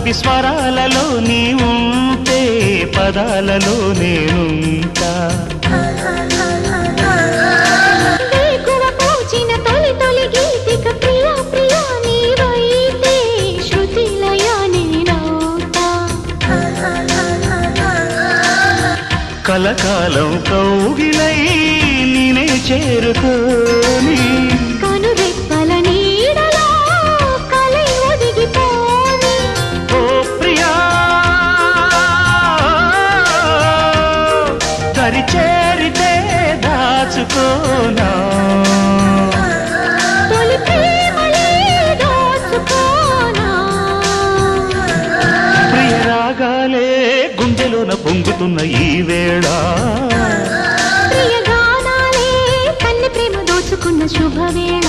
పల్లవి స్వరాలలో నీ ఉంటే పదాలలో నేనుంటా కలకాలం కౌగిలై నేనే చేరుకోని కనురెప్పల నీడలో కలై ఒదిగిపోని ఓ ప్రియా దరి చేరితే దాచుకోనా తొలి ప్రేమలే దోచుకోనా ప్రియ రాగాలే గుండెలోన పొంగుతున్న ఈ వేళ ప్రియ గానాలే కన్నె ప్రేమ దోచుకున్న శుభవేళ